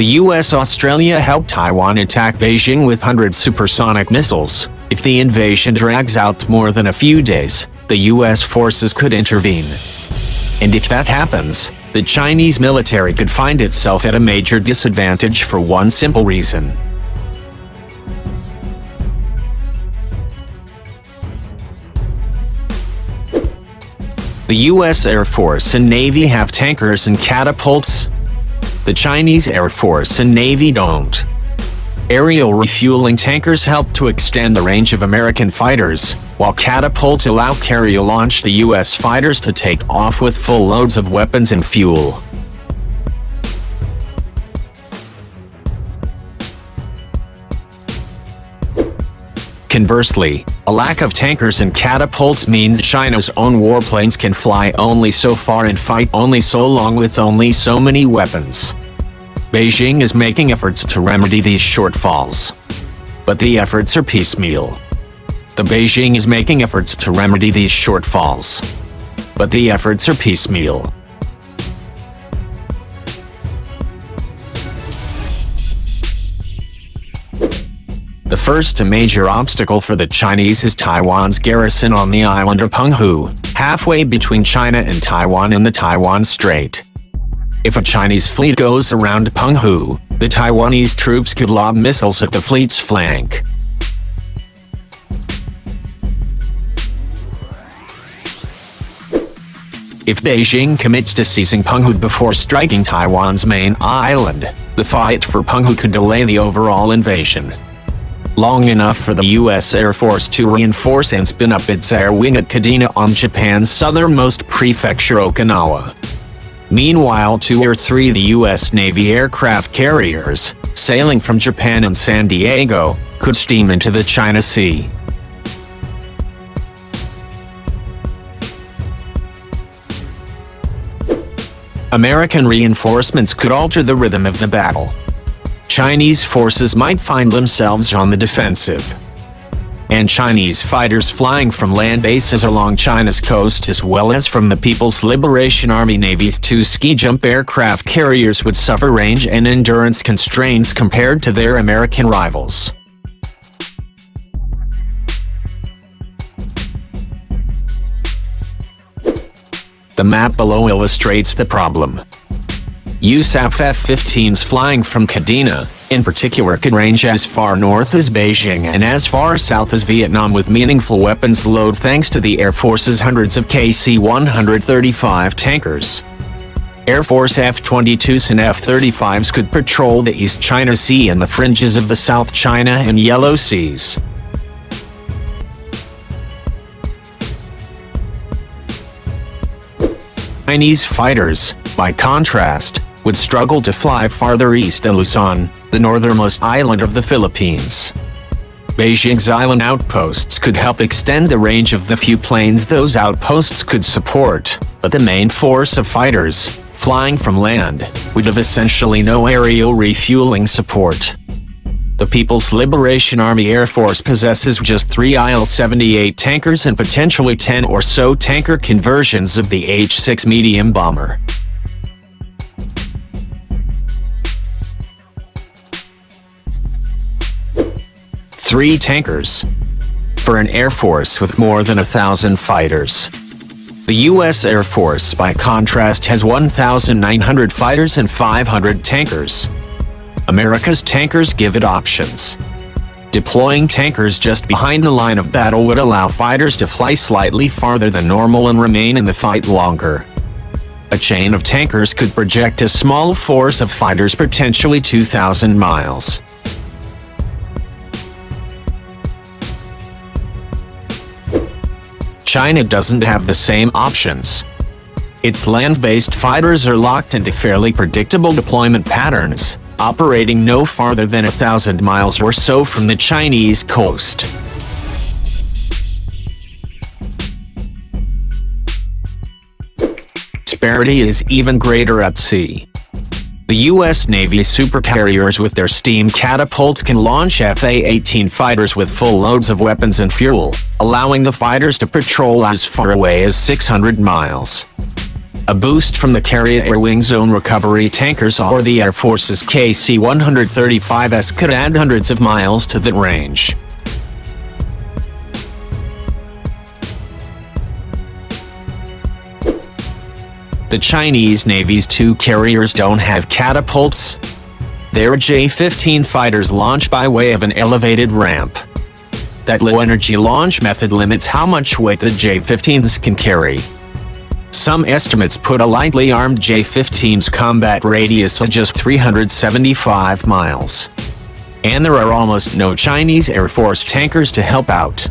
The US-Australia helped Taiwan attack Beijing with 100 supersonic missiles. If the invasion drags out more than a few days, the US forces could intervene. And if that happens, the Chinese military could find itself at a major disadvantage for one simple reason. The US Air Force and Navy have tankers and catapults. The Chinese Air Force and Navy don't. Aerial refueling tankers help to extend the range of American fighters, while catapults allow carry-launch the US fighters to take off with full loads of weapons and fuel. Conversely, a lack of tankers and catapults means China's own warplanes can fly only so far and fight only so long with only so many weapons. Beijing is making efforts to remedy these shortfalls. But the efforts are piecemeal. Beijing is making efforts to remedy these shortfalls. But the efforts are piecemeal. The first major obstacle for the Chinese is Taiwan's garrison on the island of Penghu, halfway between China and Taiwan in the Taiwan Strait. If a Chinese fleet goes around Penghu, the Taiwanese troops could lob missiles at the fleet's flank. If Beijing commits to seizing Penghu before striking Taiwan's main island, the fight for Penghu could delay the overall invasion long enough for the US Air Force to reinforce and spin up its air wing at Kadena on Japan's southernmost prefecture, Okinawa. Meanwhile, 2 or 3 of the US Navy aircraft carriers, sailing from Japan and San Diego, could steam into the China Sea. American reinforcements could alter the rhythm of the battle. Chinese forces might find themselves on the defensive. And Chinese fighters flying from land bases along China's coast as well as from the People's Liberation Army Navy's 2 ski-jump aircraft carriers would suffer range and endurance constraints compared to their American rivals. The map below illustrates the problem. USAF F-15s flying from Kadena, in particular, could range as far north as Beijing and as far south as Vietnam with meaningful weapons loads thanks to the Air Force's hundreds of KC-135 tankers. Air Force F-22s and F-35s could patrol the East China Sea and the fringes of the South China and Yellow Seas. Chinese fighters, by contrast, would struggle to fly farther east than Luzon, the northernmost island of the Philippines. Beijing's island outposts could help extend the range of the few planes those outposts could support, but the main force of fighters, flying from land, would have essentially no aerial refueling support. The People's Liberation Army Air Force possesses just 3 IL-78 tankers and potentially 10 or so tanker conversions of the H-6 medium bomber. Three tankers for an Air Force with more than 1,000 fighters. The U.S. Air Force, by contrast, has 1,900 fighters and 500 tankers. America's tankers give it options. Deploying tankers just behind the line of battle would allow fighters to fly slightly farther than normal and remain in the fight longer. A chain of tankers could project a small force of fighters potentially 2,000 miles. China doesn't have the same options. Its land-based fighters are locked into fairly predictable deployment patterns, operating no farther than 1,000 miles or so from the Chinese coast. Disparity is even greater at sea. The U.S. Navy supercarriers with their steam catapults can launch F-A-18 fighters with full loads of weapons and fuel, allowing the fighters to patrol as far away as 600 miles. a boost from the carrier Air Wing Zone recovery tankers or the Air Force's KC-135S could add hundreds of miles to that range. The Chinese Navy's two carriers don't have catapults. They're J-15 fighters launched by way of an elevated ramp. That low-energy launch method limits how much weight the J-15s can carry. Some estimates put a lightly armed J-15's combat radius at just 375 miles. And there are almost no Chinese Air Force tankers to help out.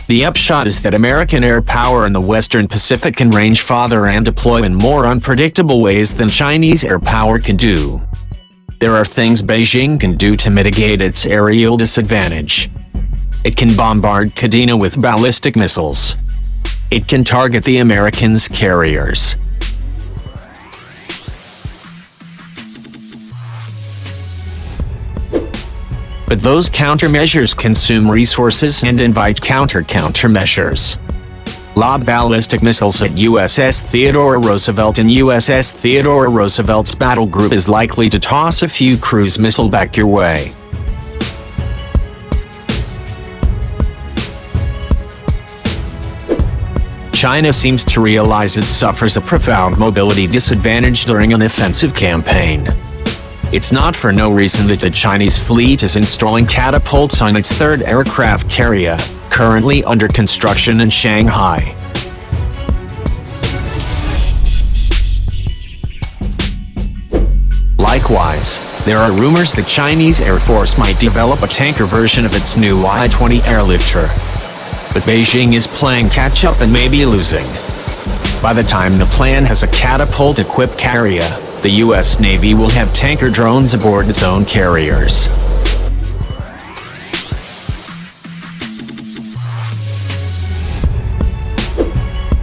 The upshot is that American air power in the Western Pacific can range farther and deploy in more unpredictable ways than Chinese air power can do. There are things Beijing can do to mitigate its aerial disadvantage. It can bombard Kadena with ballistic missiles. It can target the Americans' carriers. But those countermeasures consume resources and invite countermeasures. Lob ballistic missiles at USS Theodore Roosevelt, and USS Theodore Roosevelt's battle group is likely to toss a few cruise missiles back your way. China seems to realize it suffers a profound mobility disadvantage during an offensive campaign. It's not for no reason that the Chinese fleet is installing catapults on its third aircraft carrier, currently under construction in Shanghai. Likewise, there are rumors the Chinese Air Force might develop a tanker version of its new Y-20 airlifter. But Beijing is playing catch-up and may be losing. By the time the plan has a catapult-equipped carrier, the U.S. Navy will have tanker drones aboard its own carriers.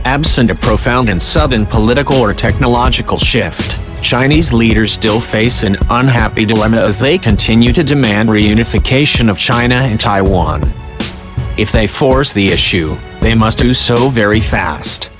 Absent a profound and sudden political or technological shift, Chinese leaders still face an unhappy dilemma as they continue to demand reunification of China and Taiwan. If they force the issue, they must do so very fast.